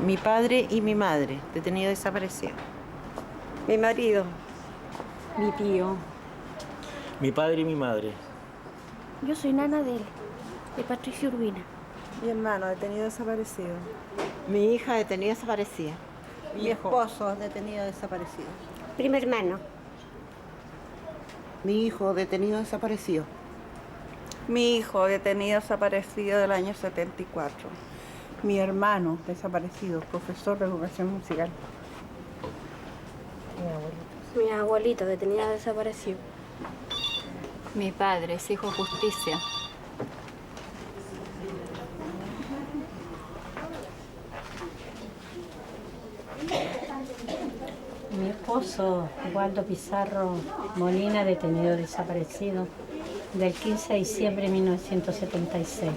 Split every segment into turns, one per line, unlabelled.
Mi padre y mi madre, detenido desaparecido. Mi marido.
Mi tío.
Mi padre y mi madre.
Yo soy nana de él, de Patricio Urbina.
Mi hermano, detenido desaparecido.
Mi hija detenida desaparecida.
Mi esposo, detenido desaparecido.
Primo hermano.
Mi hijo detenido desaparecido.
Mi hijo, detenido desaparecido del año 74. Mi hermano, desaparecido, profesor de educación musical.
Mi abuelito, detenido desaparecido.
Mi padre es hijo de justicia.
Mi esposo, Waldo Pizarro Molina, detenido desaparecido del 15 de diciembre de 1976.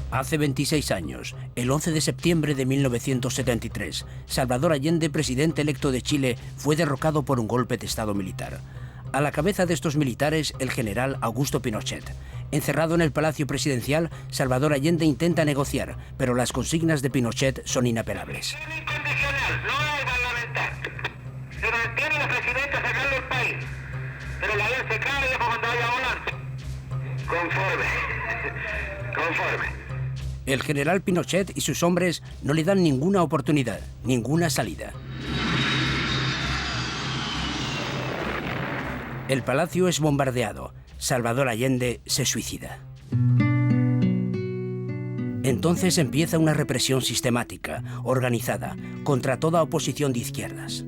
Hace 26 años, el 11 de septiembre de 1973, Salvador Allende, presidente electo de Chile, fue derrocado por un golpe de Estado militar. A la cabeza de estos militares, el general Augusto Pinochet. Encerrado en el Palacio Presidencial, Salvador Allende intenta negociar, pero las consignas de Pinochet son inapelables.
Incondicional, no hay parlamentar. Se mantiene la presidenta sacando el país, pero la ley se cae y cuando vaya volando. Conforme.
El general Pinochet y sus hombres no le dan ninguna oportunidad, ninguna salida. El palacio es bombardeado. Salvador Allende se suicida. Entonces empieza una represión sistemática, organizada, contra toda oposición de izquierdas.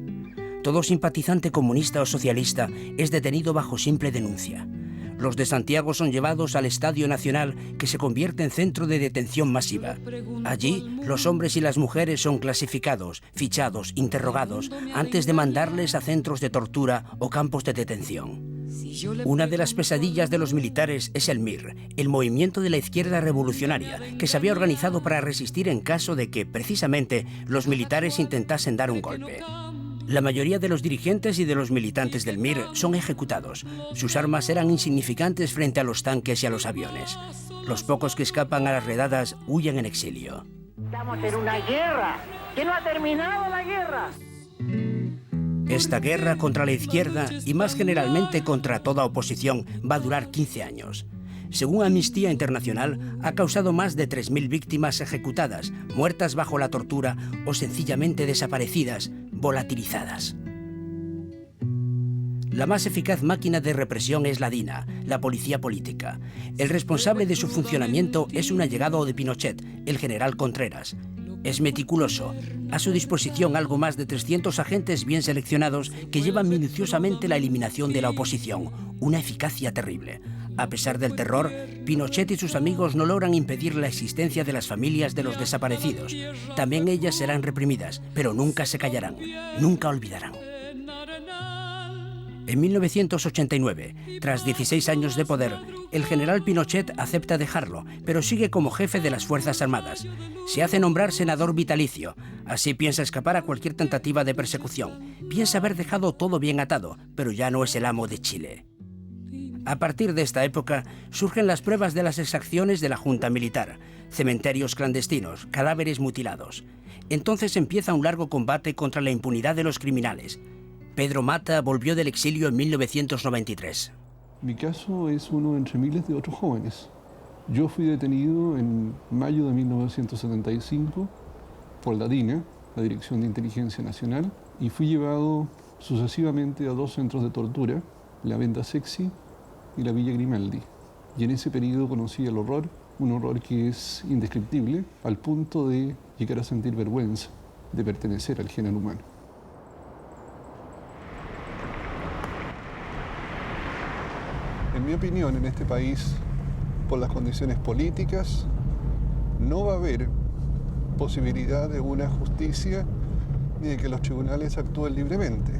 Todo simpatizante comunista o socialista es detenido bajo simple denuncia. Los de Santiago son llevados al Estadio Nacional, que se convierte en centro de detención masiva. Allí, los hombres y las mujeres son clasificados, fichados, interrogados, antes de mandarles a centros de tortura o campos de detención. Una de las pesadillas de los militares es el MIR, el movimiento de la izquierda revolucionaria, que se había organizado para resistir en caso de que, precisamente, los militares intentasen dar un golpe. La mayoría de los dirigentes y de los militantes del MIR son ejecutados. Sus armas eran insignificantes frente a los tanques y a los aviones. Los pocos que escapan a las redadas huyen en exilio.
Estamos en una guerra, que no ha terminado la guerra.
Esta guerra contra la izquierda y más generalmente contra toda oposición va a durar 15 años. Según Amnistía Internacional, ha causado más de 3.000 víctimas ejecutadas, muertas bajo la tortura o sencillamente desaparecidas, volatilizadas. La más eficaz máquina de represión es la DINA, la policía política. El responsable de su funcionamiento es un allegado de Pinochet, el general Contreras. Es meticuloso. A su disposición algo más de 300 agentes bien seleccionados que llevan minuciosamente la eliminación de la oposición. Una eficacia terrible. A pesar del terror, Pinochet y sus amigos no logran impedir la existencia de las familias de los desaparecidos. También ellas serán reprimidas, pero nunca se callarán, nunca olvidarán. En 1989, tras 16 años de poder, el general Pinochet acepta dejarlo, pero sigue como jefe de las Fuerzas Armadas. Se hace nombrar senador vitalicio. Así piensa escapar a cualquier tentativa de persecución. Piensa haber dejado todo bien atado, pero ya no es el amo de Chile. A partir de esta época, surgen las pruebas de las exacciones de la Junta Militar, cementerios clandestinos, cadáveres mutilados. Entonces empieza un largo combate contra la impunidad de los criminales. Pedro Mata volvió del exilio en 1993.
Mi caso es uno entre miles de otros jóvenes. Yo fui detenido en mayo de 1975 por la DINA, la Dirección de Inteligencia Nacional, y fui llevado sucesivamente a 2 centros de tortura, la Venda Sexy y la Villa Grimaldi. Y en ese periodo conocí el horror, un horror que es indescriptible, al punto de llegar a sentir vergüenza de pertenecer al género humano. En mi opinión, en este país, por las condiciones políticas, no va a haber posibilidad de una justicia ni de que los tribunales actúen libremente.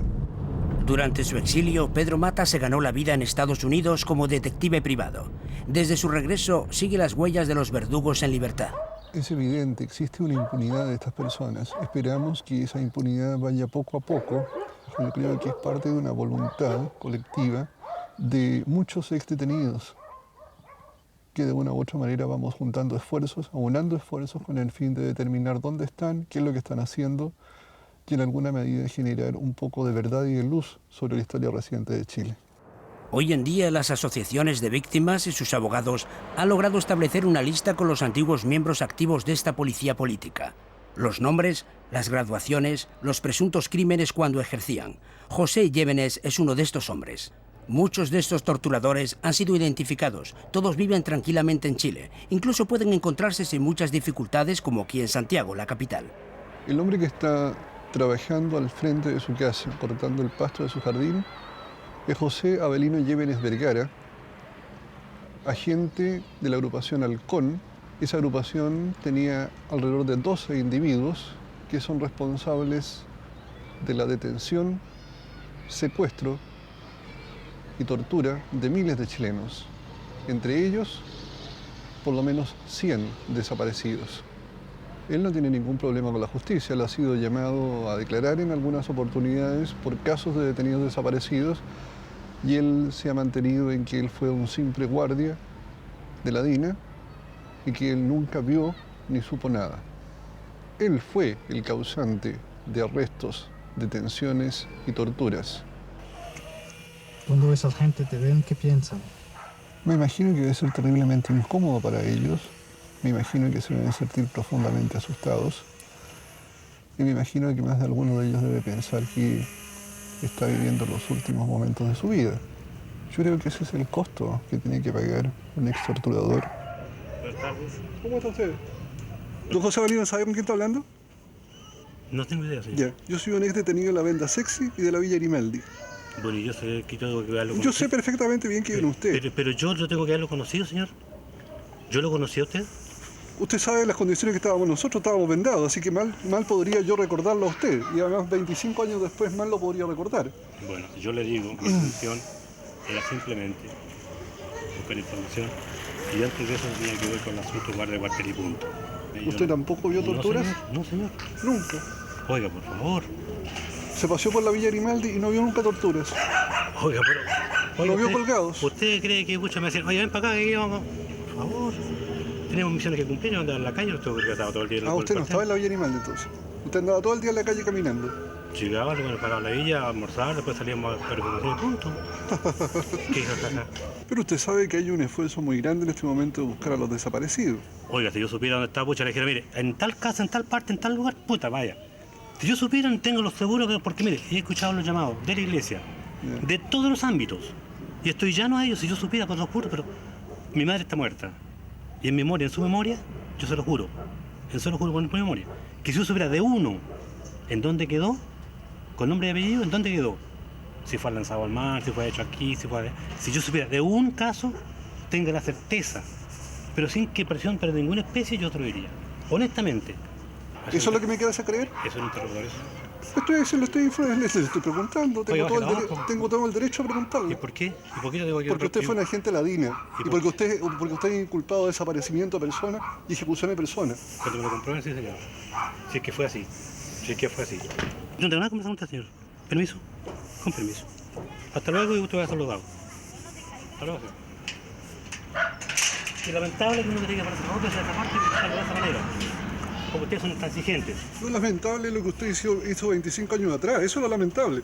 Durante su exilio, Pedro Mata se ganó la vida en Estados Unidos como detective privado. Desde su regreso, sigue las huellas de los verdugos en libertad.
Es evidente, existe una impunidad de estas personas. Esperamos que esa impunidad vaya poco a poco. Yo creo que es parte de una voluntad colectiva de muchos exdetenidos que de una u otra manera vamos juntando esfuerzos, aunando esfuerzos con el fin de determinar dónde están, qué es lo que están haciendo y en alguna medida generar un poco de verdad y de luz sobre la historia reciente de Chile.
Hoy en día las asociaciones de víctimas y sus abogados han logrado establecer una lista con los antiguos miembros activos de esta policía política. Los nombres, las graduaciones, los presuntos crímenes cuando ejercían. José Llévenes es uno de estos hombres. Muchos de estos torturadores han sido identificados, todos viven tranquilamente en Chile, incluso pueden encontrarse sin muchas dificultades como aquí en Santiago, la capital.
El hombre que está trabajando al frente de su casa, cortando el pasto de su jardín, es José Avelino Llévenes Vergara, agente de la agrupación Halcón. Esa agrupación tenía alrededor de 12 individuos que son responsables de la detención, secuestro y tortura de miles de chilenos, entre ellos por lo menos 100 desaparecidos. Él no tiene ningún problema con la justicia, él ha sido llamado a declarar en algunas oportunidades por casos de detenidos desaparecidos y él se ha mantenido en que él fue un simple guardia de la DINA y que él nunca vio ni supo nada. Él fue el causante de arrestos, detenciones y torturas.
Cuando esa gente te ven, ¿qué piensan?
Me imagino que debe ser terriblemente incómodo para ellos. Me imagino que se deben sentir profundamente asustados. Y me imagino que más de alguno de ellos debe pensar que está viviendo los últimos momentos de su vida. Yo creo que ese es el costo que tiene que pagar un ex torturador.
Buenas tardes.
¿Cómo está usted? Don José Avelino, ¿sabe con quién está hablando?
No tengo idea, señor.
Ya, yo soy un ex detenido de la Venda Sexy y de la Villa Grimaldi.
Bueno, yo sé que tengo que verlo
Yo sé perfectamente bien quién es usted.
Pero yo no tengo que haberlo conocido, señor. ¿Yo lo conocí a usted?
Usted sabe las condiciones que estábamos nosotros, estábamos vendados, así que mal podría yo recordarlo a usted. Y además 25 años después mal lo podría recordar.
Bueno, yo le digo, mi función era simplemente buscar información. Y antes de eso tenía que ver con el asunto guardia de cuartel y punto.
¿Usted tampoco vio torturas?
No, señor.
Nunca.
Oiga, por favor.
Se paseó por la Villa Grimaldi y no vio nunca torturas.
Oiga, pero...
¿No vio colgados?
¿Usted cree que muchos me decían, oiga, ven para acá, que vamos? Por favor. Tenemos misiones que cumplir, yo andaba en la calle, no tengo que estar todo el día.
Usted no estaba en la Villa Grimaldi entonces. Usted andaba todo el día en la calle caminando.
Llegaba, luego me paraba en la villa a almorzar, después salíamos a perfumación y punto. ¿Qué jajaja?
Pero usted sabe que hay un esfuerzo muy grande en este momento de buscar a los desaparecidos.
Oiga, si yo supiera dónde está, pucha, le dijera, mire, en tal casa, en tal parte, en tal lugar, puta, vaya. Si yo supiera, tengo los seguros, porque mire, he escuchado los llamados de la iglesia, de todos los ámbitos. Y estoy llano a ellos, si yo supiera, pues lo juro, pero mi madre está muerta. Y en memoria, en su memoria, yo se lo juro. Se lo juro por mi memoria. Que si yo supiera de uno, en dónde quedó, con nombre y apellido, en dónde quedó. Si fue lanzado al mar, si fue hecho aquí, si yo supiera de un caso, tenga la certeza. Pero sin que presión para ninguna especie, yo te lo diría. Honestamente.
¿Eso es lo que me quieres hacer creer?
¿Eso es un interrogatorio?
Le estoy preguntando, tengo todo el derecho a preguntarle.
¿Y por qué? ¿Y por qué yo digo que
porque usted fue un agente de la DINA y porque usted es inculpado de desaparecimiento de personas y ejecución de personas.
Cuando me lo comprueben, sí, señor. Si es que fue así. No tengo nada que conversar con usted, señor. Permiso. Con permiso. Hasta luego y usted va a ser los dados. Hasta luego, señor. Y lamentable que uno tenga que aparecer otro de esa parte y usarlo de esa manera. Porque ustedes son intransigentes.
No es lamentable lo que usted hizo 25 años atrás, eso es lo lamentable.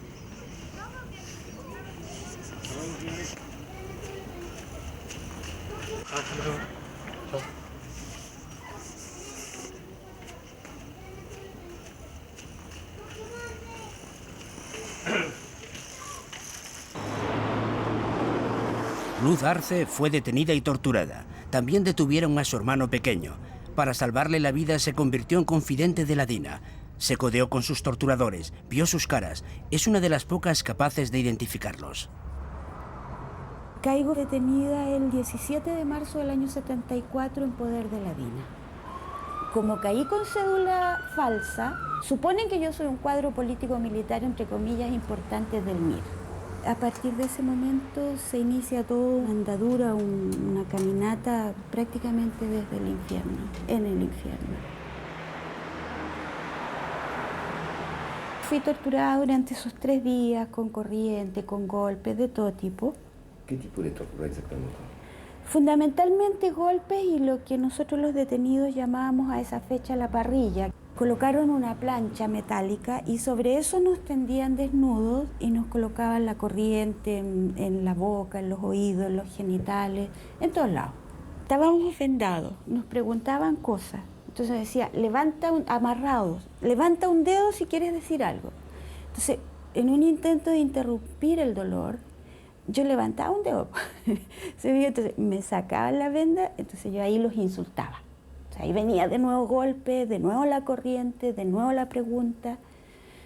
Luz Arce fue detenida y torturada. También detuvieron a su hermano pequeño. Para salvarle la vida se convirtió en confidente de la DINA. Se codeó con sus torturadores, vio sus caras. Es una de las pocas capaces de identificarlos.
Caigo detenida el 17 de marzo del año 74 en poder de la DINA. Como caí con cédula falsa, suponen que yo soy un cuadro político-militar, entre comillas, importante del MIR. A partir de ese momento se inicia toda una andadura, una caminata prácticamente desde el infierno, en el infierno. Fui torturada durante esos 3 días con corriente, con golpes de todo tipo.
¿Qué tipo de tortura exactamente?
Fundamentalmente golpes y lo que nosotros los detenidos llamábamos a esa fecha la parrilla. Colocaron una plancha metálica y sobre eso nos tendían desnudos y nos colocaban la corriente en la boca, en los oídos, en los genitales, en todos lados. Estábamos vendados, nos preguntaban cosas. Entonces decía, amarrados, levanta un dedo si quieres decir algo. Entonces, en un intento de interrumpir el dolor, yo levantaba un dedo. Entonces me sacaban la venda, entonces yo ahí los insultaba. O sea, ahí venía de nuevo golpe, de nuevo la corriente, de nuevo la pregunta.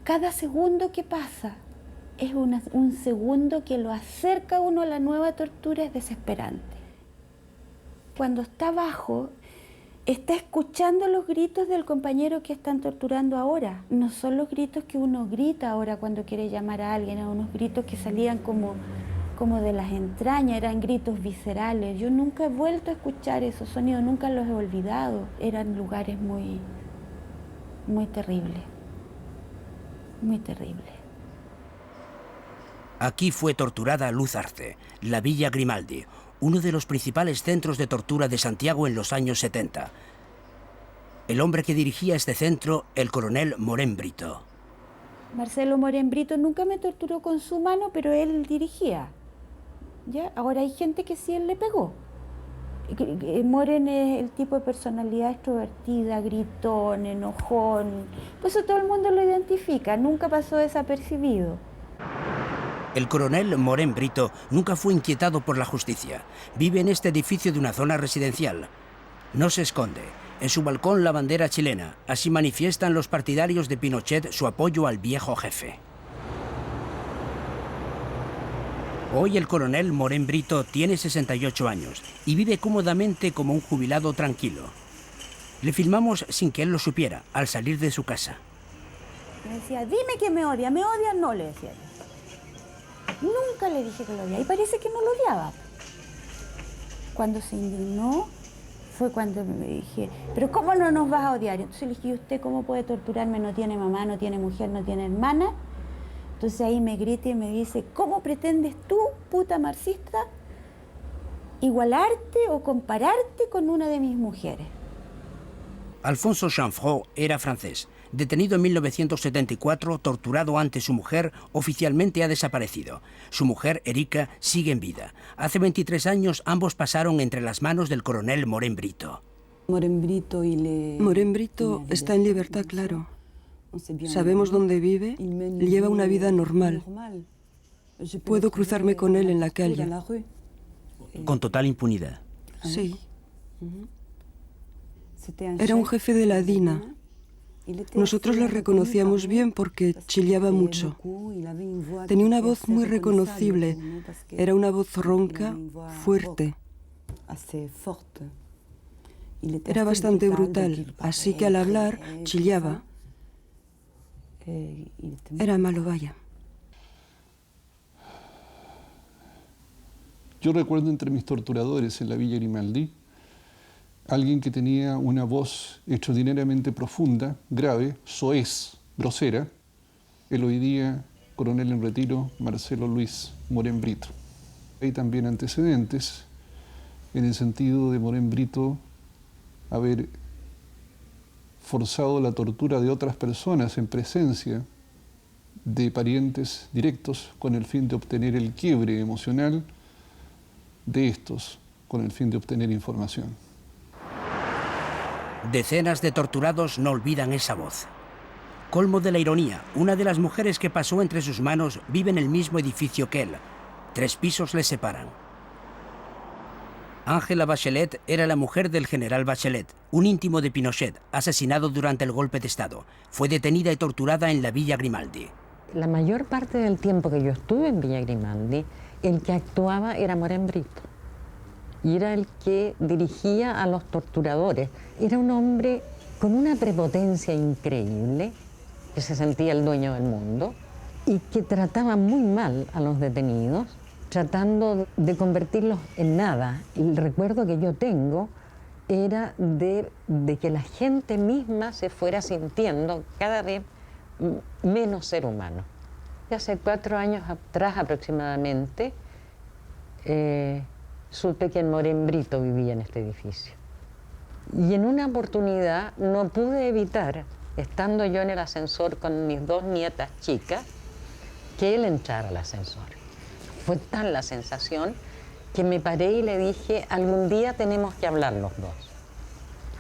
Cada segundo que pasa es un segundo que lo acerca a uno a la nueva tortura, es desesperante. Cuando está abajo, está escuchando los gritos del compañero que están torturando ahora. No son los gritos que uno grita ahora cuando quiere llamar a alguien, eran unos gritos que salían como de las entrañas, eran gritos viscerales. Yo nunca he vuelto a escuchar esos sonidos, nunca los he olvidado. Eran lugares muy, muy terribles, muy terribles.
Aquí fue torturada Luz Arce, la Villa Grimaldi, uno de los principales centros de tortura de Santiago en los años 70. El hombre que dirigía este centro, el coronel Morén Brito.
Marcelo Morén Brito nunca me torturó con su mano, pero él dirigía. ¿Ya? Ahora hay gente que sí él le pegó. Morén es el tipo de personalidad extrovertida, gritón, enojón. Por eso todo el mundo lo identifica, nunca pasó desapercibido.
El coronel Morén Brito nunca fue inquietado por la justicia. Vive en este edificio de una zona residencial. No se esconde. En su balcón la bandera chilena. Así manifiestan los partidarios de Pinochet su apoyo al viejo jefe. Hoy el coronel Morén Brito tiene 68 años y vive cómodamente como un jubilado tranquilo. Le filmamos sin que él lo supiera al salir de su casa.
Me decía, dime que me odia, no, le decía yo. Nunca le dije que lo odiaba y parece que no lo odiaba. Cuando se indignó fue cuando me dije, pero ¿cómo no nos vas a odiar? Entonces le dije, ¿y usted cómo puede torturarme? No tiene mamá, no tiene mujer, no tiene hermana. Entonces ahí me grita y me dice, ¿cómo pretendes tú, puta marxista, igualarte o compararte con una de mis mujeres?
Alfonso Chanfrot era francés. Detenido en 1974, torturado ante su mujer, oficialmente ha desaparecido. Su mujer, Erika, sigue en vida. Hace 23 años ambos pasaron entre las manos del coronel Morén Brito.
Morén Brito está en libertad, claro. Sabemos dónde vive, lleva una vida normal. Puedo cruzarme con él en la calle.
Con total impunidad.
Sí. Era un jefe de la DINA. Nosotros le reconocíamos bien porque chillaba mucho. Tenía una voz muy reconocible. Era una voz ronca, fuerte. Era bastante brutal, así que al hablar chillaba. Era malo, vaya.
Yo recuerdo entre mis torturadores en la Villa Grimaldi alguien que tenía una voz extraordinariamente profunda, grave, soez, grosera, el hoy día coronel en retiro Marcelo Luis Morén Brito. Hay también antecedentes en el sentido de Morén Brito haber forzado la tortura de otras personas en presencia de parientes directos con el fin de obtener el quiebre emocional de estos, con el fin de obtener información.
Decenas de torturados no olvidan esa voz. Colmo de la ironía, una de las mujeres que pasó entre sus manos vive en el mismo edificio que él. 3 pisos le separan. Ángela Bachelet era la mujer del general Bachelet, un íntimo de Pinochet, asesinado durante el golpe de Estado. Fue detenida y torturada en la Villa Grimaldi.
La mayor parte del tiempo que yo estuve en Villa Grimaldi, el que actuaba era Morén Brito. Y era el que dirigía a los torturadores. Era un hombre con una prepotencia increíble, que se sentía el dueño del mundo, y que trataba muy mal a los detenidos, tratando de convertirlos en nada. El recuerdo que yo tengo era de que la gente misma se fuera sintiendo cada vez menos ser humano. Hace 4 años atrás aproximadamente, supe que el Morén Brito vivía en este edificio. Y en una oportunidad no pude evitar, estando yo en el ascensor con mis 2 nietas chicas, que él entrara al ascensor. Fue tan la sensación que me paré y le dije, algún día tenemos que hablar los dos.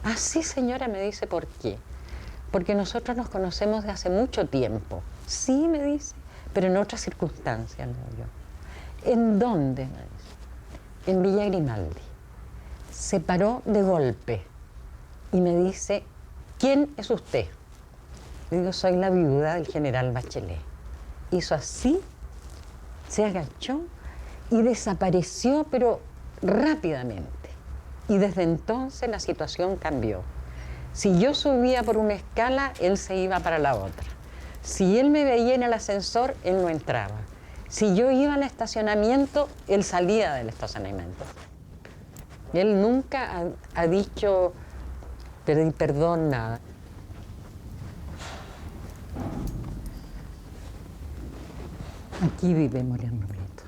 Ah, sí, señora, me dice, ¿por qué? Porque nosotros nos conocemos de hace mucho tiempo. Sí, me dice, pero en otras circunstancias, le digo yo. ¿En dónde? Me dice. En Villa Grimaldi. Se paró de golpe y me dice, ¿quién es usted? Le digo, soy la viuda del general Bachelet. Hizo así, se agachó y desapareció, pero rápidamente. Y desde entonces la situación cambió. Si yo subía por una escala, él se iba para la otra. Si él me veía en el ascensor, él no entraba. Si yo iba al estacionamiento, él salía del estacionamiento. Él nunca ha dicho, pedí perdón, nada. Aquí vive Morén Brito.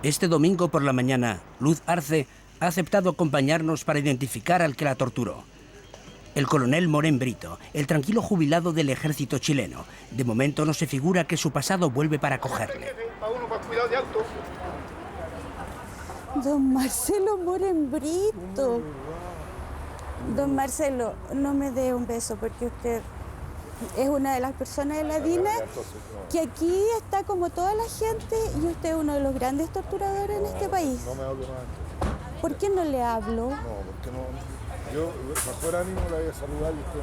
Este domingo por la mañana, Luz Arce ha aceptado acompañarnos para identificar al que la torturó. El coronel Morén Brito, el tranquilo jubilado del ejército chileno. De momento no se figura que su pasado vuelve para cogerle.
Don Marcelo Morén Brito. Don Marcelo, no me dé un beso porque usted es una de las personas de la DINA que aquí está como toda la gente y usted es uno de los grandes torturadores en este país.
No me hablo más.
¿Por qué no le hablo?
No, porque no. Yo mejor ánimo la voy a saludar y usted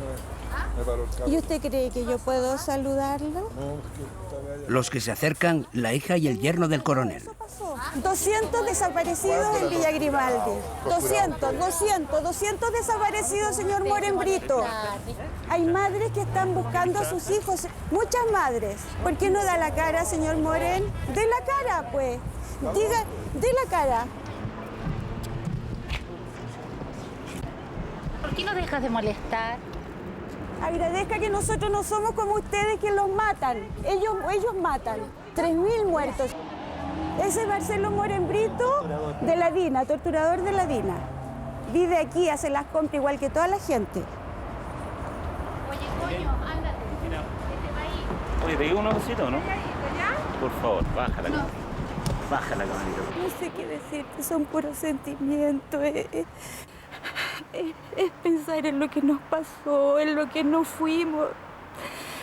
me paró el carro.
¿Y usted cree que yo puedo saludarlo?
No, es que
Los que se acercan, la hija y el yerno del coronel.
200 desaparecidos en Villa Grimaldi. 200 desaparecidos, señor Morén Brito. Hay madres que están buscando a sus hijos, muchas madres. ¿Por qué no da la cara, señor Morén? ¡Dé la cara, pues! Diga, dé la cara.
¿Por qué no dejas de molestar?
Agradezca que nosotros no somos como ustedes que los matan. Ellos matan. 3.000 muertos. Ese es Marcelo Morén Brito de la DINA, torturador de la DINA. Vive aquí, hace las compras igual que toda la gente.
Oye, coño, ándate.
Oye, ¿te digo una cosita o no? Por favor, bájala. No. Bájala, camarita.
No sé qué decirte, son puros sentimientos. Es pensar en lo que nos pasó, en lo que no fuimos,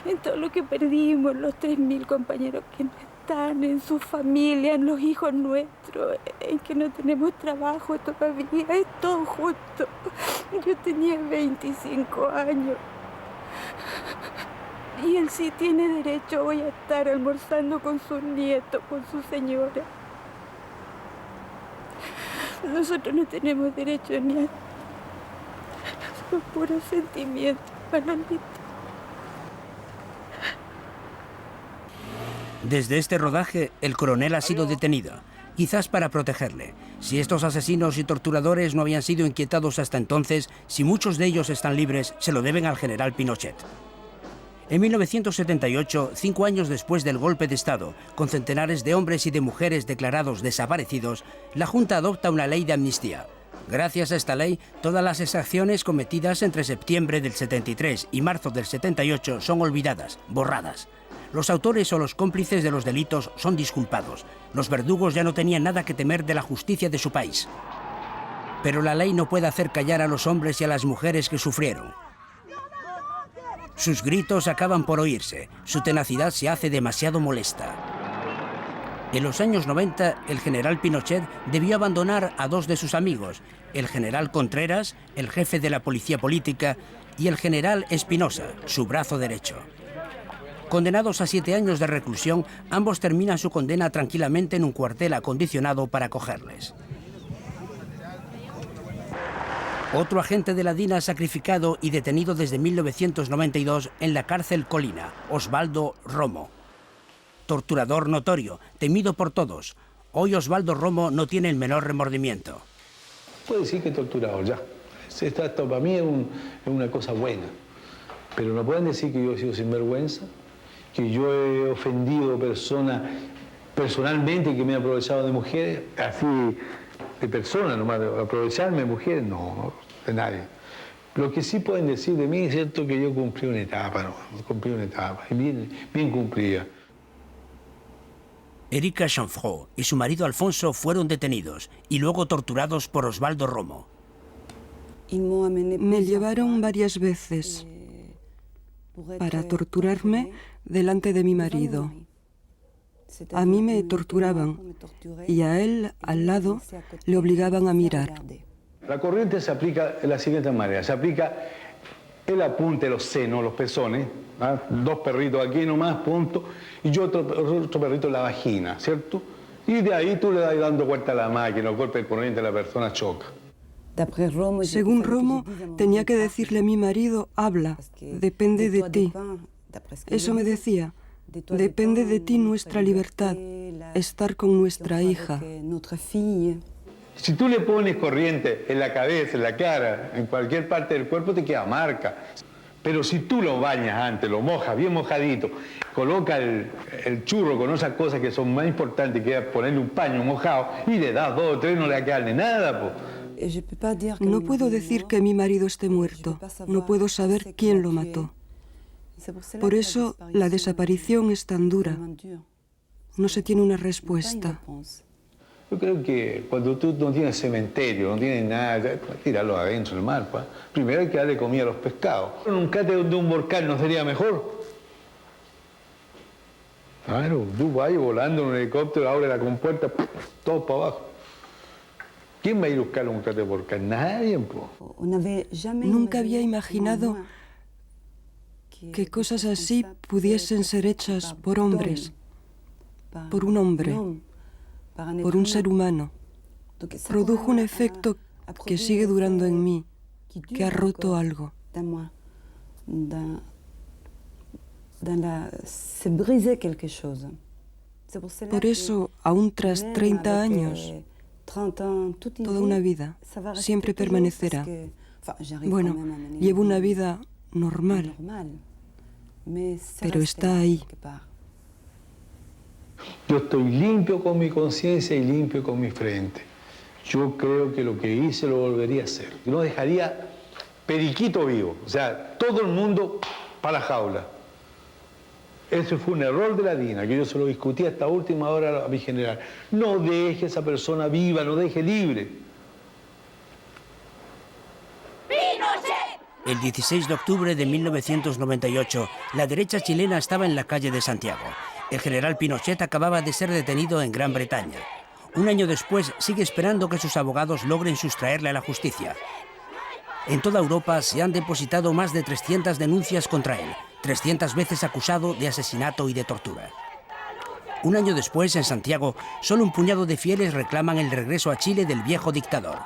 en todo lo que perdimos, los 3.000 compañeros que no están, en sus familias, en los hijos nuestros, en que no tenemos trabajo todavía, es todo justo. Yo tenía 25 años y él sí tiene derecho hoy a estar almorzando con sus nietos, con su señora. Nosotros no tenemos derecho ni a... Son puros sentimientos, Manolito.
Desde este rodaje, el coronel ha sido detenido, quizás para protegerle. Si estos asesinos y torturadores no habían sido inquietados hasta entonces, si muchos de ellos están libres, se lo deben al general Pinochet. En 1978, 5 años después del golpe de Estado, con centenares de hombres y de mujeres declarados desaparecidos, la Junta adopta una ley de amnistía. Gracias a esta ley, todas las exacciones cometidas entre septiembre del 73 y marzo del 78 son olvidadas, borradas. Los autores o los cómplices de los delitos son disculpados. Los verdugos ya no tenían nada que temer de la justicia de su país. Pero la ley no puede hacer callar a los hombres y a las mujeres que sufrieron. Sus gritos acaban por oírse, su tenacidad se hace demasiado molesta. En los años 90, el general Pinochet debió abandonar a 2 de sus amigos, el general Contreras, el jefe de la policía política, y el general Espinosa, su brazo derecho. Condenados a 7 años de reclusión, ambos terminan su condena tranquilamente en un cuartel acondicionado para acogerles. Otro agente de la DINA sacrificado y detenido desde 1992 en la cárcel Colina, Osvaldo Romo. Torturador notorio, temido por todos. Hoy Osvaldo Romo no tiene el menor remordimiento.
Puedo decir que torturador, ya. Esto para mí es una cosa buena. Pero no pueden decir que yo he sido sinvergüenza, que yo he ofendido personas personalmente, que me he aprovechado de mujeres, así de personas nomás, de aprovecharme de mujeres, no, de nadie. Lo que sí pueden decir de mí es cierto que yo cumplí una etapa, ¿no? Cumplí una etapa, y bien cumplida.
Erika Chanfrot y su marido Alfonso fueron detenidos y luego torturados por Osvaldo Romo.
Me llevaron varias veces para torturarme delante de mi marido. A mí me torturaban y a él, al lado, le obligaban a mirar.
La corriente se aplica de la siguiente manera. Se aplica el apunte, los senos, los pezones, ¿ah? 2 perritos aquí nomás, punto, y yo otro perrito en la vagina, ¿cierto? Y de ahí tú le das dando vuelta a la máquina, el golpe de corriente, la persona choca.
Según Romo, tenía que decirle a mi marido, habla, depende de ti. Eso me decía, depende de ti nuestra libertad, estar con nuestra hija.
Si tú le pones corriente en la cabeza, en la cara, en cualquier parte del cuerpo, te queda marca. Pero si tú lo bañas antes, lo mojas bien mojadito, coloca el churro con esas cosas que son más importantes que ponerle un paño mojado y le das 2 o 3, no le queda nada, po.
No puedo decir que mi marido esté muerto, no puedo saber quién lo mató. Por eso la desaparición es tan dura. No se tiene una respuesta.
Yo creo que cuando tú no tienes cementerio, no tienes nada, tíralo adentro del mar, pa. Primero hay que darle comida a los pescados. En un cráter de un volcán no sería mejor. Claro, tú vas volando en un helicóptero, abre la compuerta, todo para abajo. ¿Quién va a ir a buscar un cráter de volcán? Nadie, po.
Nunca había imaginado que cosas así pudiesen ser hechas por hombres, por un hombre, por un ser humano. Produjo un efecto que sigue durando en mí, que ha roto algo. Por eso, aún tras 30 años, toda una vida, siempre permanecerá. Bueno, llevo una vida normal, pero está ahí.
Yo estoy limpio con mi conciencia y limpio con mi frente. Yo creo que lo que hice lo volvería a hacer. No dejaría periquito vivo, o sea, todo el mundo para la jaula. Ese fue un error de la DINA, que yo se lo discutí hasta última hora a mi general. No deje a esa persona viva, no deje libre.
El 16 de octubre de 1998, la derecha chilena estaba en la calle de Santiago. El general Pinochet acababa de ser detenido en Gran Bretaña. Un año después, sigue esperando que sus abogados logren sustraerle a la justicia. En toda Europa se han depositado más de 300 denuncias contra él, 300 veces acusado de asesinato y de tortura. Un año después, en Santiago, solo un puñado de fieles reclaman el regreso a Chile del viejo dictador.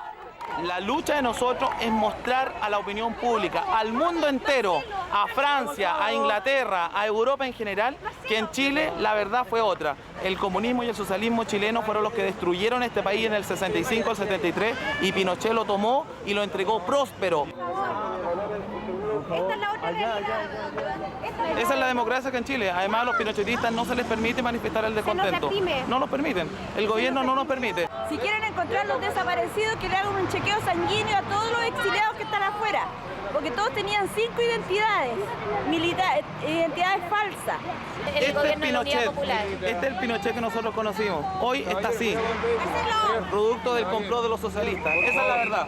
La lucha de nosotros es mostrar a la opinión pública, al mundo entero, a Francia, a Inglaterra, a Europa en general, que en Chile la verdad fue otra. El comunismo y el socialismo chileno fueron los que destruyeron este país en el 65 al 73 y Pinochet lo tomó y lo entregó próspero. Esa es la democracia que en Chile. Además, a los pinochetistas no se les permite manifestar el descontento. No nos permiten. El gobierno no nos permite.
Si quieren encontrar los desaparecidos, que le hagan un chequeo sanguíneo a todos los exiliados que están afuera. Porque todos tenían 5 identidades, identidades falsas.
Este es Pinochet. Este es el Pinochet que nosotros conocimos. Hoy está así. Producto del complot de los socialistas. Esa es la verdad.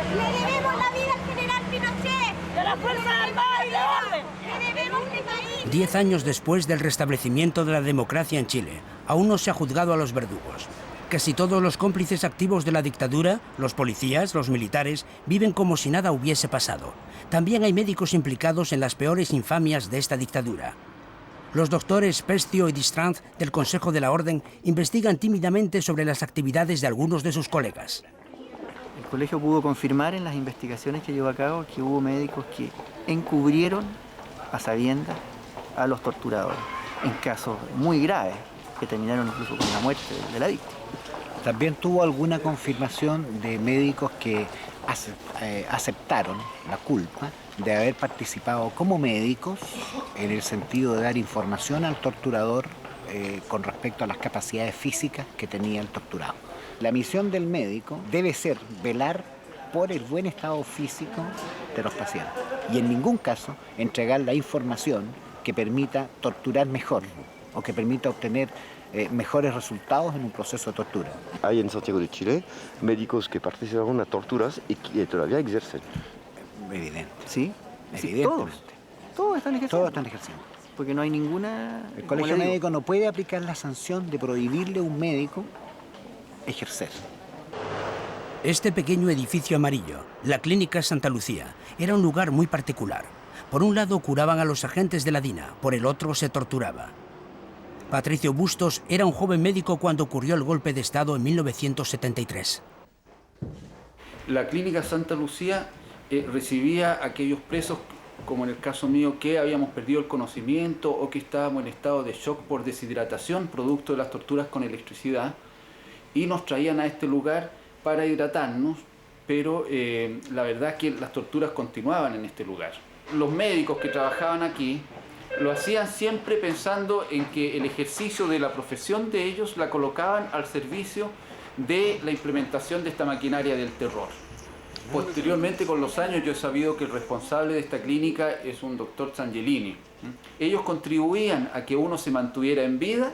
Le debemos la vida al general Pinochet, de las Fuerzas Armadas y de orden. Le debemos este país.
10 años después del restablecimiento de la democracia en Chile, aún no se ha juzgado a los verdugos. Casi todos los cómplices activos de la dictadura, los policías, los militares, viven como si nada hubiese pasado. También hay médicos implicados en las peores infamias de esta dictadura. Los doctores Pestio y Distrand del Consejo de la Orden investigan tímidamente sobre las actividades de algunos de sus colegas.
El colegio pudo confirmar en las investigaciones que llevó a cabo que hubo médicos que encubrieron a sabiendas a los torturadores en casos muy graves que terminaron incluso con la muerte de la víctima.
También tuvo alguna confirmación de médicos que aceptaron la culpa de haber participado como médicos en el sentido de dar información al torturador con respecto a las capacidades físicas que tenía el torturado. La misión del médico debe ser velar por el buen estado físico de los pacientes y en ningún caso entregar la información que permita torturar mejor o que permita obtener mejores resultados en un proceso de tortura.
Hay en Santiago de Chile médicos que participaron a torturas y que todavía ejercen.
Evidente.
¿Sí?
Evidentemente.
Todos están ejerciendo.
Todos están ejerciendo.
Porque no hay ninguna...
El colegio médico no puede aplicar la sanción de prohibirle a un médico ejercer.
Este pequeño edificio amarillo, la Clínica Santa Lucía, era un lugar muy particular. Por un lado curaban a los agentes de la DINA, por el otro se torturaba. Patricio Bustos era un joven médico cuando ocurrió el golpe de Estado en 1973.
La Clínica Santa Lucía recibía a aquellos presos, como en el caso mío, que habíamos perdido el conocimiento o que estábamos en estado de shock por deshidratación, producto de las torturas con electricidad, y nos traían a este lugar para hidratarnos, pero la verdad es que las torturas continuaban en este lugar. Los médicos que trabajaban aquí lo hacían siempre pensando en que el ejercicio de la profesión de ellos la colocaban al servicio de la implementación de esta maquinaria del terror. Posteriormente, con los años, yo he sabido que el responsable de esta clínica es un doctor Sangelini. Ellos contribuían a que uno se mantuviera en vida,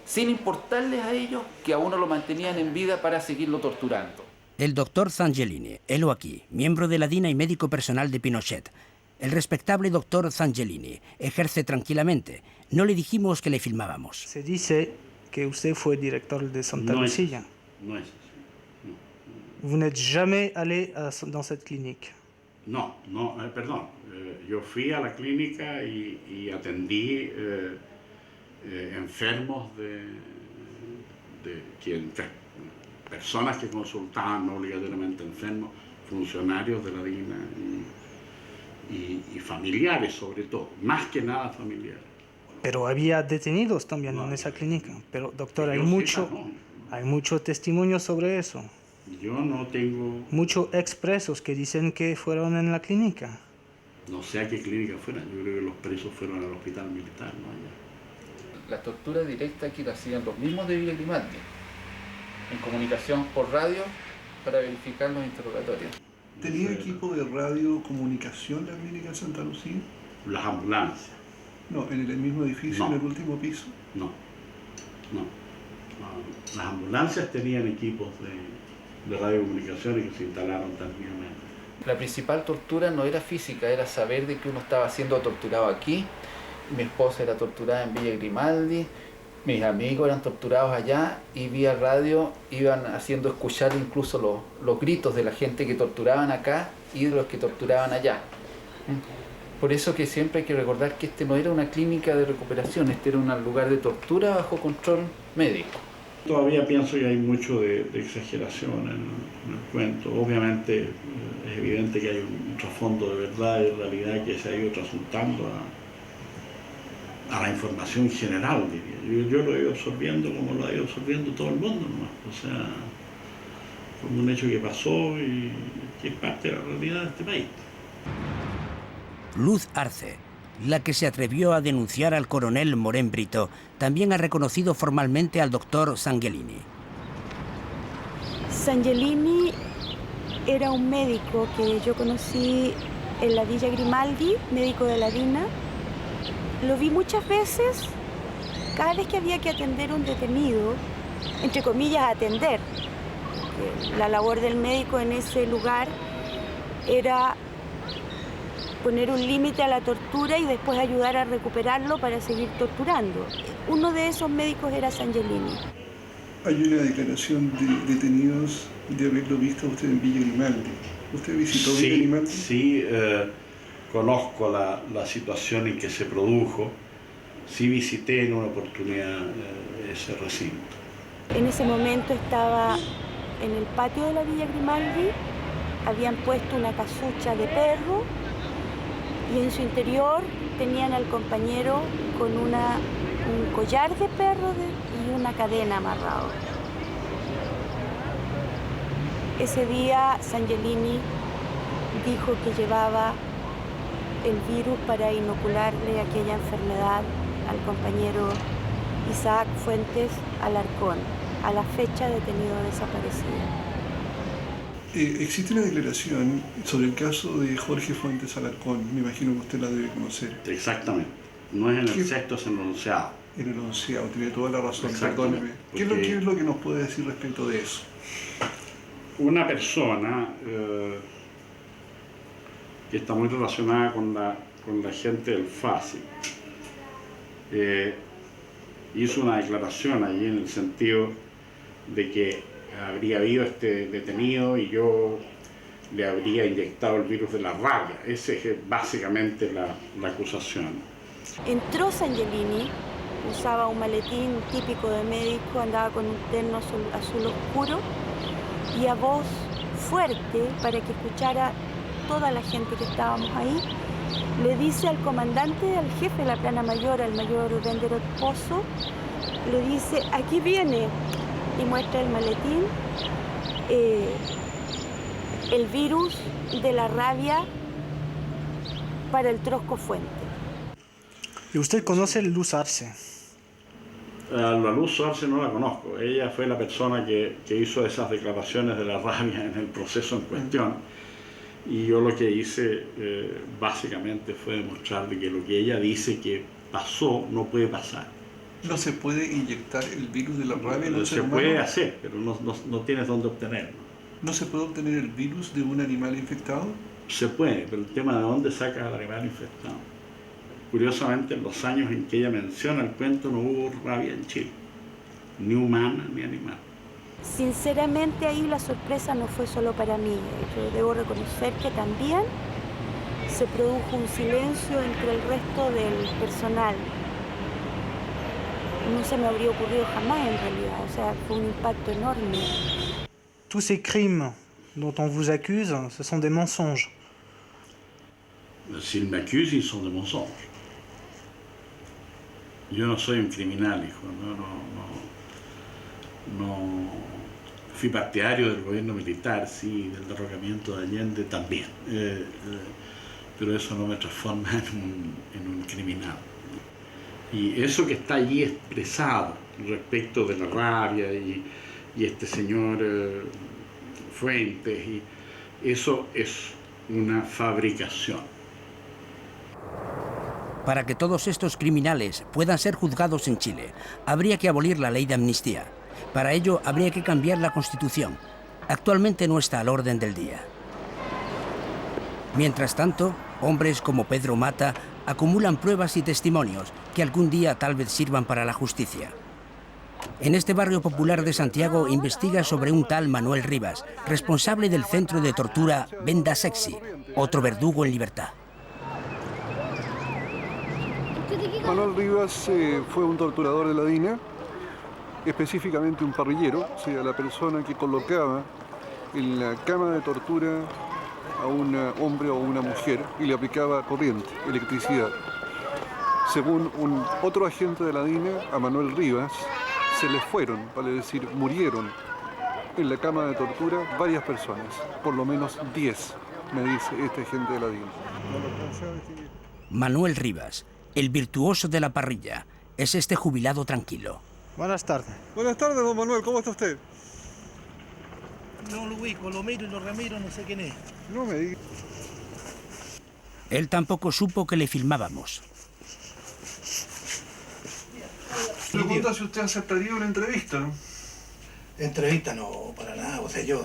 sin importarles a ellos que a uno lo mantenían en vida para seguirlo torturando.
El doctor Sangelini, helo aquí, miembro de la DINA y médico personal de Pinochet. El respetable doctor Sangelini ejerce tranquilamente. No le dijimos que le filmábamos.
Se dice que usted fue director de Santa Lucía.
No es así.
Vous n'êtes jamais allé dans cette clinique.
No, perdón. Yo fui a la clínica y atendí enfermos personas que consultaban, no obligatoriamente enfermos, funcionarios de la DINA y familiares sobre todo, más que nada familiares.
Pero había detenidos también en esa clínica. Pero doctor, hay mucho testimonio sobre eso.
Yo no tengo...
Muchos expresos que dicen que fueron en la clínica.
No sé a qué clínica fueron, yo creo que los presos fueron al hospital militar, ¿no? Allá.
La tortura directa aquí la hacían los mismos de Villa Grimaldi, en comunicación por radio para verificar los interrogatorios.
¿Tenía equipo de radiocomunicación la clínica Santa Lucía?
Las ambulancias.
No, en el mismo edificio,
No.
en el último piso.
No. Las ambulancias tenían equipos de radiocomunicación y que se instalaron también.
La principal tortura no era física, era saber de que uno estaba siendo torturado aquí. Mi esposa era torturada en Villa Grimaldi, mis amigos eran torturados allá y vía radio iban haciendo escuchar incluso los gritos de la gente que torturaban acá y de los que torturaban allá. Por eso que siempre hay que recordar que este no era una clínica de recuperación, este era un lugar de tortura bajo control médico.
Todavía pienso que hay mucho de exageración en el cuento. Obviamente es evidente que hay un trasfondo de verdad y realidad que se ha ido trasladando a la información general, diría. Yo lo he ido absorbiendo como lo ha ido absorbiendo todo el mundo, ¿no? O sea, como un hecho que pasó y que es parte de la realidad de este país.
Luz Arce, la que se atrevió a denunciar al coronel Morén Brito, también ha reconocido formalmente al doctor Sangelini.
Sangelini era un médico que yo conocí en la Villa Grimaldi, médico de la DINA. Lo vi muchas veces, cada vez que había que atender un detenido, entre comillas atender. La labor del médico en ese lugar era poner un límite a la tortura y después ayudar a recuperarlo para seguir torturando. Uno de esos médicos era Sangelini.
Hay una declaración de detenidos de haberlo visto usted en Villa Grimaldi. ¿Usted visitó Villa Grimaldi?
Sí, conozco la situación en que se produjo. Sí visité en una oportunidad ese recinto.
En ese momento estaba en el patio de la Villa Grimaldi, habían puesto una casucha de perro y en su interior tenían al compañero con un collar de perro y una cadena amarrado. Ese día Sangelini dijo que llevaba el virus para inocularle aquella enfermedad al compañero Isaac Fuentes Alarcón, a la fecha detenido desaparecido.
Existe una declaración sobre el caso de Jorge Fuentes Alarcón, me imagino que usted la debe conocer.
Exactamente, no es en el sexto, es en el onceavo.
En el onceavo, tiene toda la razón, perdóneme. ¿Qué es lo que nos puede decir respecto de eso?
Una persona que está muy relacionada con la gente del FASI hizo una declaración allí en el sentido de que habría habido este detenido y yo le habría inyectado el virus de la rabia. Esa es básicamente la acusación.
Entró Sangelini, usaba un maletín típico de médico, andaba con un terno azul oscuro y a voz fuerte, para que escuchara toda la gente que estábamos ahí, le dice al comandante, al jefe de la plana mayor, al mayor Benderot Pozo, le dice, aquí viene, y muestra el maletín, el virus de la rabia para el Trosco Fuente.
¿Y usted conoce Luz Arce?
La Luz Arce no la conozco. Ella fue la persona que hizo esas declaraciones de la rabia en el proceso en cuestión. Y yo lo que hice básicamente fue demostrarle que lo que ella dice que pasó no puede pasar.
¿No se puede inyectar el virus de la rabia en un ser humano?
Se puede hacer, pero no tienes dónde obtenerlo.
¿No se puede obtener el virus de un animal infectado?
Se puede, pero el tema de dónde sacas al animal infectado. Curiosamente, en los años en que ella menciona el cuento no hubo rabia en Chile, ni humana ni animal.
Sinceramente ahí la sorpresa no fue solo para mí. Yo debo reconocer que también se produjo un silencio entre el resto del personal. No se me habría ocurrido jamás en realidad, o sea, fue un impacto enorme.
Tous ces crimes dont on vous accuse, ce sont des mensonges.
S'ils m'accusent, ils sont des mensonges. Yo no soy un criminal, hijo, no. Fui partidario del gobierno militar, sí, del derrocamiento de Allende también, pero eso no me transforma en un criminal. Y eso que está allí expresado respecto de la rabia y este señor Fuentes, y eso es una fabricación.
Para que todos estos criminales puedan ser juzgados en Chile, habría que abolir la ley de amnistía. Para ello, habría que cambiar la Constitución. Actualmente no está al orden del día. Mientras tanto, hombres como Pedro Mata acumulan pruebas y testimonios que algún día tal vez sirvan para la justicia. En este barrio popular de Santiago investiga sobre un tal Manuel Rivas, responsable del centro de tortura Venda Sexy, otro verdugo en libertad.
Manuel Rivas fue un torturador de la DINA, específicamente un parrillero, o sea, la persona que colocaba en la cama de tortura a un hombre o una mujer y le aplicaba corriente, electricidad. Según otro agente de la DINA, a Manuel Rivas se le fueron, vale decir, murieron en la cama de tortura varias personas, por lo menos 10, me dice este agente de la DINA.
Manuel Rivas, el virtuoso de la parrilla, es este jubilado tranquilo.
Buenas tardes.
Buenas tardes, don Manuel, ¿cómo está usted?
No lo ubico, lo miro y lo remiro, no sé quién es.
No me diga.
Él tampoco supo que le filmábamos.
Pregunta si usted aceptaría una entrevista.
Entrevista no, para nada, o sea, yo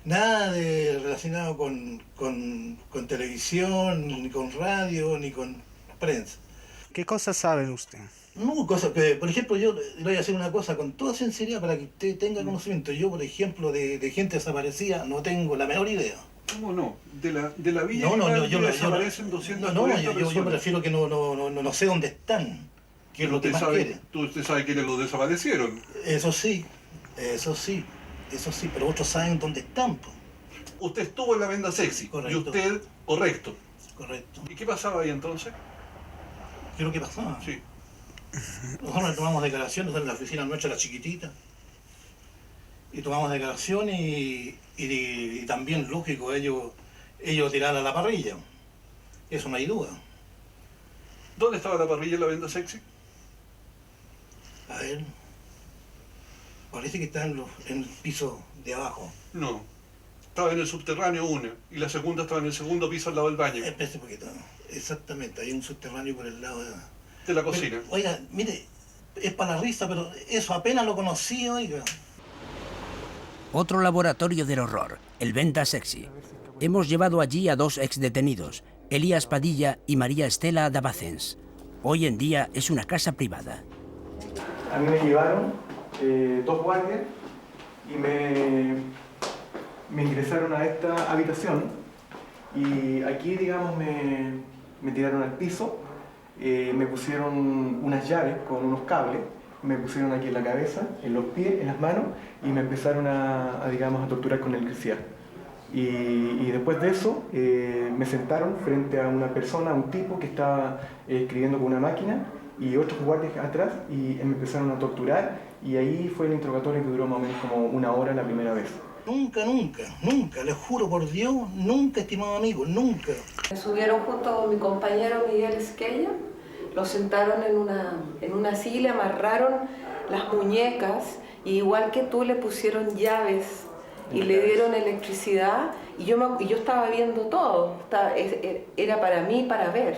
nada relacionado con televisión, ni con radio, ni con prensa.
¿Qué cosas sabe usted?
No, cosas que, por ejemplo, yo le voy a hacer una cosa con toda sinceridad para que usted tenga conocimiento. Yo, por ejemplo, de gente desaparecida no tengo la menor idea.
¿Cómo no? De la villa
yo
desaparecen 240 personas.
yo prefiero que no sé dónde están, que es lo que más quieren.
Usted sabe quiénes los desaparecieron.
Eso sí, pero otros saben dónde están. Po.
Usted estuvo en la Venda Sexy.
Correcto.
Y usted, correcto.
Correcto.
¿Y qué pasaba ahí entonces?
¿Qué es lo que pasaba?
Sí.
Nosotros tomamos declaraciones en la oficina nuestra, la chiquitita. y tomamos declaraciones y también, lógico, ellos tiraron a la parrilla. Eso no hay duda.
¿Dónde estaba la parrilla en la venda sexy?
A ver, parece que está en el piso de abajo.
No, estaba en el subterráneo una, y la segunda estaba en el segundo piso al lado del baño.
Espérate un poquito. Exactamente, hay un subterráneo por el lado
de la cocina.
Pero, oiga, mire, es para la risa, pero eso apenas lo conocí, oiga.
Otro laboratorio del horror, el Venda Sexy. Hemos llevado allí a 2 exdetenidos, Elías Padilla y María Estela Dabacens. Hoy en día es una casa privada.
A mí me llevaron 2 guardias y me ingresaron a esta habitación y aquí, digamos, me tiraron al piso, me pusieron unas llaves con unos cables, me pusieron aquí en la cabeza, en los pies, en las manos y me empezaron a torturar con electricidad. Y después de eso me sentaron frente a una persona, a un tipo que estaba escribiendo con una máquina y otros guardias atrás y me empezaron a torturar y ahí fue el interrogatorio que duró más o menos como 1 hora la primera vez.
Nunca, les juro por Dios, nunca, estimado amigo, nunca.
Me subieron junto con mi compañero Miguel Esquella, lo sentaron en una silla, amarraron las muñecas y igual que tú le pusieron llaves y le dieron electricidad y yo estaba viendo todo, era para mí para ver.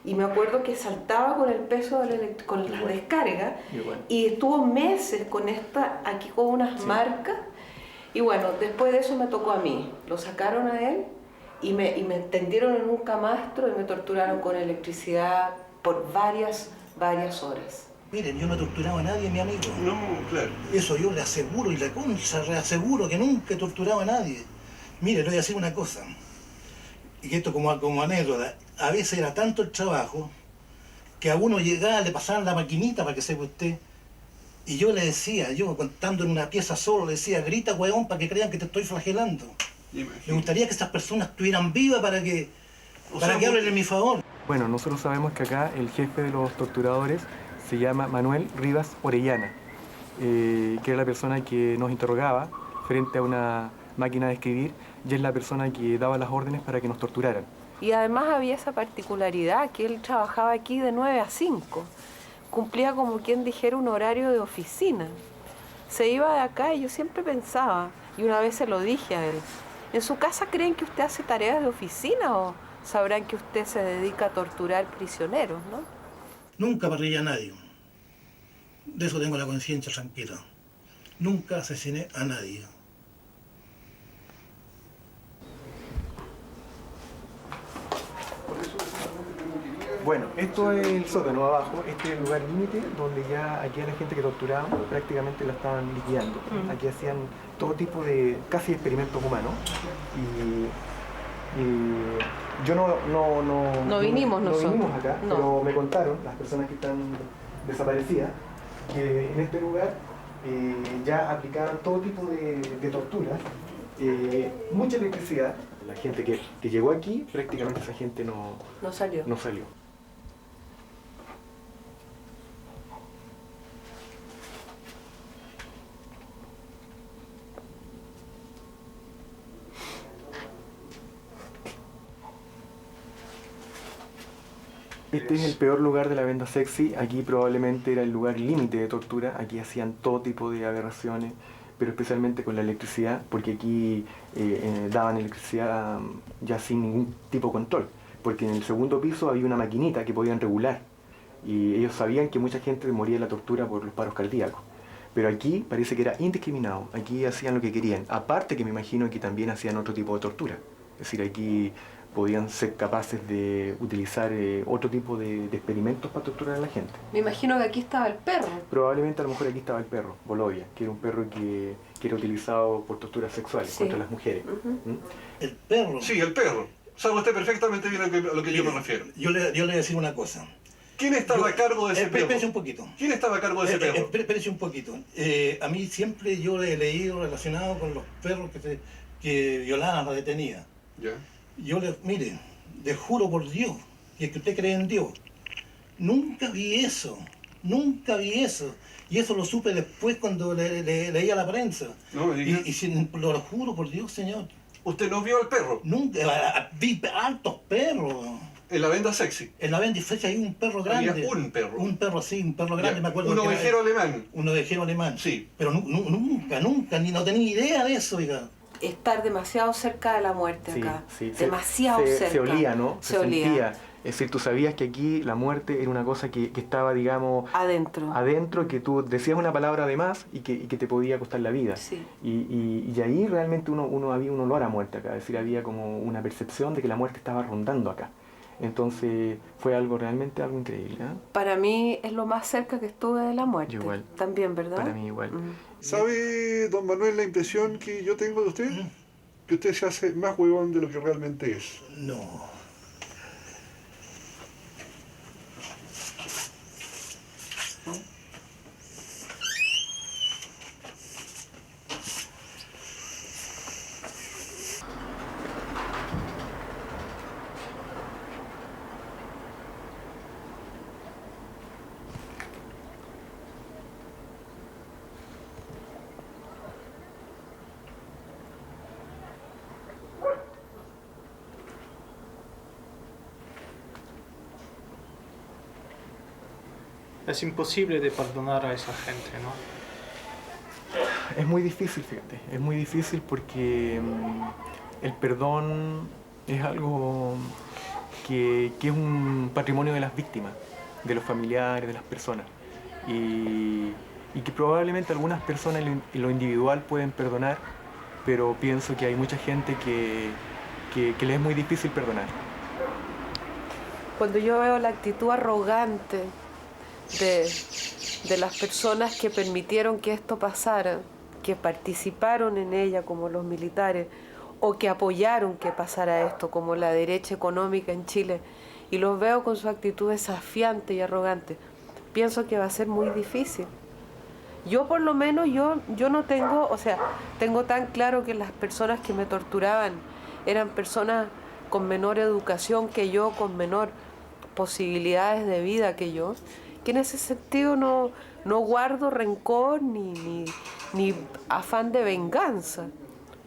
Y me acuerdo que saltaba con el peso con la descarga y estuvo meses con aquí con unas marcas. Y bueno, después de eso me tocó a mí. Lo sacaron a él y me tendieron en un camastro y me torturaron con electricidad por varias horas.
Miren, yo no he torturado a nadie, mi amigo.
No, claro.
Eso yo le aseguro y le reaseguro que nunca he torturado a nadie. Mire, le voy a decir una cosa. Y que esto como anécdota. A veces era tanto el trabajo que a uno llegaba, le pasaban la maquinita para que sepa usted. Y yo le decía, yo contando en una pieza solo, le decía, grita, hueón, para que crean que te estoy flagelando. Me gustaría que esas personas estuvieran vivas para que hablen en mi favor.
Bueno, nosotros sabemos que acá el jefe de los torturadores se llama Manuel Rivas Orellana, que era la persona que nos interrogaba frente a una máquina de escribir y es la persona que daba las órdenes para que nos torturaran.
Y además había esa particularidad que él trabajaba aquí de 9 a 5. Cumplía como quien dijera un horario de oficina. Se iba de acá y yo siempre pensaba, y una vez se lo dije a él, ¿en su casa creen que usted hace tareas de oficina o sabrán que usted se dedica a torturar prisioneros, no?
Nunca parrillé a nadie. De eso tengo la conciencia tranquila. Nunca asesiné a nadie.
Bueno, esto es el sótano abajo, este es el lugar límite donde ya aquí a la gente que torturaban prácticamente la estaban liquidando. Aquí hacían todo tipo de casi experimentos humanos y yo no vinimos acá, no. Pero me contaron las personas que están desaparecidas que en este lugar ya aplicaban todo tipo de torturas, mucha electricidad. La gente que llegó aquí, prácticamente esa gente no salió. Este es el peor lugar de la venda sexy. Aquí probablemente era el lugar límite de tortura. Aquí hacían todo tipo de aberraciones, pero especialmente con la electricidad, porque aquí daban electricidad ya sin ningún tipo de control, porque en el segundo piso había una maquinita que podían regular y ellos sabían que mucha gente moría de la tortura por los paros cardíacos, pero aquí parece que era indiscriminado, aquí hacían lo que querían, aparte que me imagino que también hacían otro tipo de tortura, es decir, aquí podían ser capaces de utilizar otro tipo de experimentos para torturar a la gente.
Me imagino que aquí estaba el perro.
Probablemente a lo mejor aquí estaba el perro, Bolovia, que era un perro que era utilizado por torturas sexuales contra las mujeres.
El perro.
Sí, el perro. Sabe usted perfectamente bien a lo que yo me refiero.
Yo le voy a decir una cosa.
¿Quién estaba a cargo de ese perro?
Espérese un poquito.
¿Quién estaba a cargo de ese perro?
Espérese un poquito. A mí siempre yo le he leído relacionado con los perros que violaban a la detenida.
Ya.
Yo mire, le juro por Dios, y es que usted cree en Dios, nunca vi eso. Nunca vi eso. Y eso lo supe después cuando leía la prensa.
No me digas.
Lo juro por Dios, señor.
¿Usted no vio al perro?
Nunca. Vi altos perros.
¿En la venda sexy?
En la venda sexy hay un perro grande.
Había un perro.
Un perro, sí, un perro grande, me acuerdo.
¿Un ovejero alemán?
Un ovejero alemán.
Sí.
Pero nunca, ni no tenía idea de eso, oiga.
Estar demasiado cerca de la muerte acá.
Sí.
Demasiado cerca.
Se olía, ¿no?
Se olía.
Sentía. Es decir, tú sabías que aquí la muerte era una cosa que estaba, digamos...
Adentro,
que tú decías una palabra de más y que te podía costar la vida.
Sí.
Y ahí realmente había un olor a muerte acá. Es decir, había como una percepción de que la muerte estaba rondando acá. Entonces fue algo realmente algo increíble. ¿Eh?
Para mí es lo más cerca que estuve de la muerte.
Yo igual.
También, ¿verdad?
Para mí igual.
¿Sabe, don Manuel, la impresión que yo tengo de usted? Que usted se hace más huevón de lo que realmente es.
No.
Es imposible de perdonar a esa gente, ¿no?
Es muy difícil, fíjate. Es muy difícil porque el perdón es algo que es un patrimonio de las víctimas, de los familiares, de las personas. Y que probablemente algunas personas en lo individual pueden perdonar, pero pienso que hay mucha gente que le es muy difícil perdonar.
Cuando yo veo la actitud arrogante de las personas que permitieron que esto pasara, que participaron en ella como los militares, o que apoyaron que pasara esto como la derecha económica en Chile, y los veo con su actitud desafiante y arrogante, pienso que va a ser muy difícil. Yo por lo menos, yo no tengo, tengo tan claro que las personas que me torturaban eran personas con menor educación que yo, con menor posibilidades de vida que yo, que en ese sentido no guardo rencor ni afán de venganza,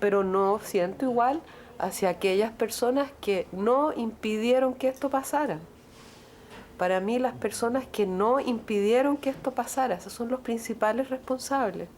pero no siento igual hacia aquellas personas que no impidieron que esto pasara. Para mí las personas que no impidieron que esto pasara, esos son los principales responsables.